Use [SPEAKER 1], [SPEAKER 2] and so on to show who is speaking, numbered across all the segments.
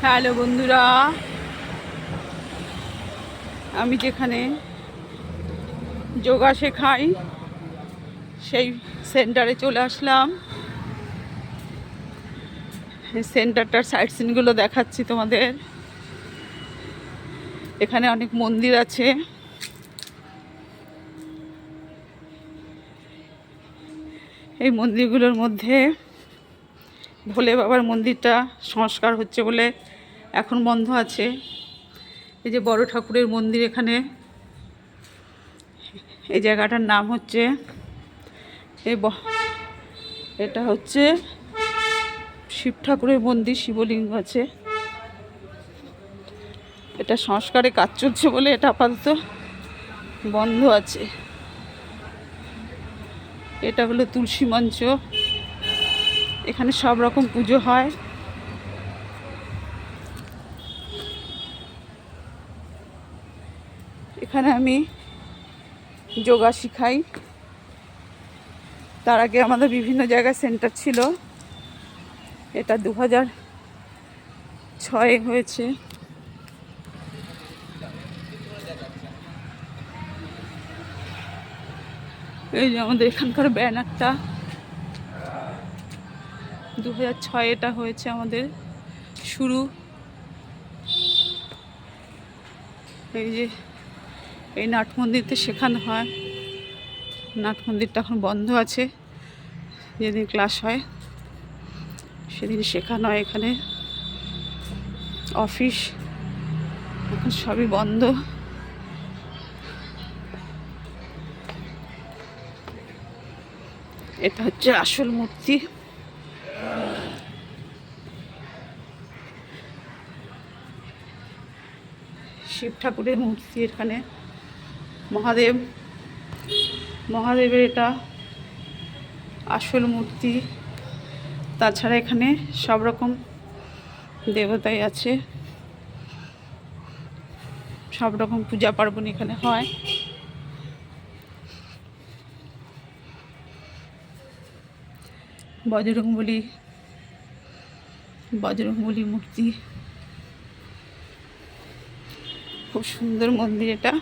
[SPEAKER 1] Hello বন্ধুরা, আমি যেখানে যোগা শেখাই সেই সেন্টারে চলে আসলাম। সেন্টারটার সাইট সিনগুলো দেখাচ্ছি তোমাদের। এখানে অনেক মন্দির আছে। এই মন্দিরগুলোর মধ্যে ভোলে বাবার মন্দিরটা সংস্কার হচ্ছে বলে এখন বন্ধ আছে। এই যে বড় ঠাকুরের মন্দির, এখানে এই জায়গাটার নাম হচ্ছে এটা হচ্ছে শিব ঠাকুরের মন্দির, শিবলিঙ্গ আছে। এটা সংস্কারে কাজ চলছে বলে এটা আপাতত বন্ধ আছে। এটা হলো তুলসী মঞ্চ, এখানে সব রকম পুজো হয়। এখানে আমি যোগা শিখাই। তার আগে আমাদের বিভিন্ন জায়গায় সেন্টার ছিল। এটা 2006 হয়েছে। এই যে আমাদের এখানকার ব্যানারটা 2006 এটা হয়েছে আমাদের শুরু। এই যে এই নাট মন্দিরতে শেখানো হয়। নাট মন্দিরটা এখন বন্ধ আছে, যেদিন ক্লাস হয় সেদিন শেখানো হয়। এখানে অফিস এখন সবই বন্ধ। এটা হচ্ছে আসল মূর্তি। শিব ঠাকুরের মূর্তি। এখানে মহাদেবের এটা আসল মূর্তি। তাছাড়া এখানে সব রকম দেবতাই আছে, সব রকম পূজা পার্বণ এখানে হয়। বজরংবলী মূর্তি, খুব সুন্দর মন্দির এটা।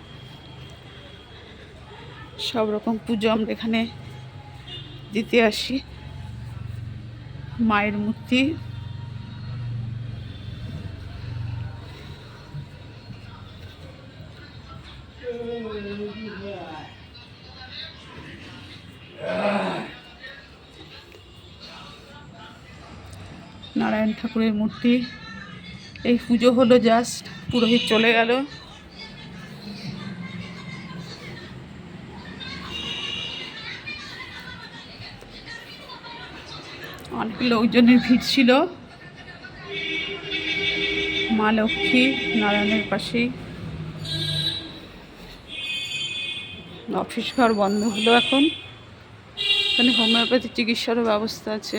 [SPEAKER 1] সব রকম পুজো আমরা এখানে দিতে আসি। মায়ের মূর্তি, নারায়ণ ঠাকুরের মূর্তি। এই পুজো হলো, জাস্ট পুরোহিত চলে গেল। অনেক লোকজনের ভিড় ছিল। মা লক্ষ্মী নারায়ণের পাশেই। অফিস ঘর বন্ধ হলো এখন। এখানে হোমিওপ্যাথি চিকিৎসারও ব্যবস্থা আছে।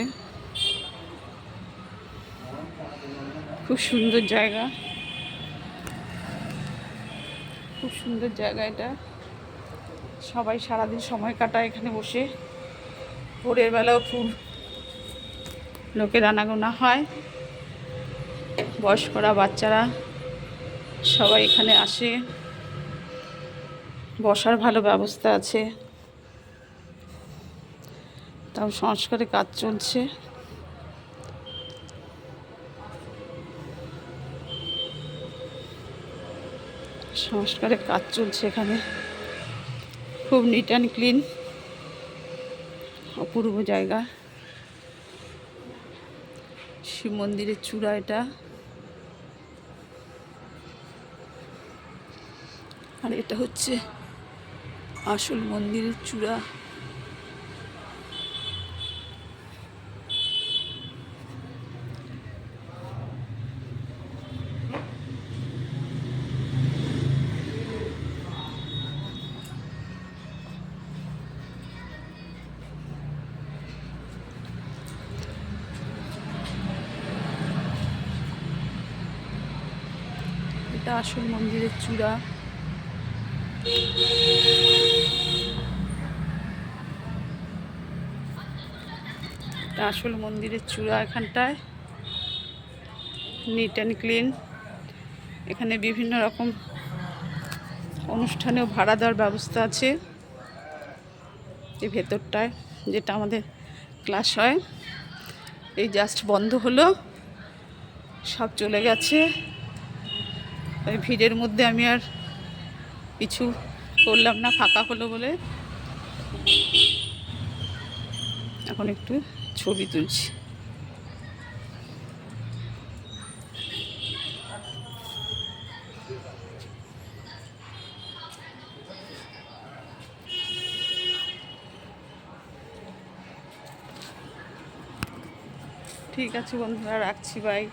[SPEAKER 1] খুব সুন্দর জায়গা, খুব সুন্দর জায়গা এটা। সবাই সারাদিন সময় কাটায় এখানে বসে। ভোরের বেলাও খুব লোকের আনাগোনা হয়। বয়স্করা, বাচ্চারা সবাই এখানে আসে। বসার ভালো ব্যবস্থা আছে। তাও সংস্কারে কাজ চলছে। সংস্কারের কাজ চলছে এখানে। খুব নিট অ্যান্ড ক্লিন, অপূর্ব জায়গা। শিব মন্দিরের চূড়া এটা। আর এটা হচ্ছে আসল মন্দিরের চূড়া। এটা আসল মন্দিরের চূড়া। এটা আসল মন্দিরের চূড়া। এখানটায় নিট অ্যান্ড ক্লিন। এখানে বিভিন্ন রকম অনুষ্ঠানেও ভাড়া দেওয়ার ব্যবস্থা আছে। এই ভেতরটায় যেটা আমাদের ক্লাস হয়, এই জাস্ট বন্ধ হলো, সব চলে গেছে। ওই ভিড়ের মধ্যে আমি আর কিছু করলাম না, ফাঁকা হলো বলে। এখন একটু ছবি তুলছি। ঠিক আছে বন্ধুরা, রাখছি, বাই।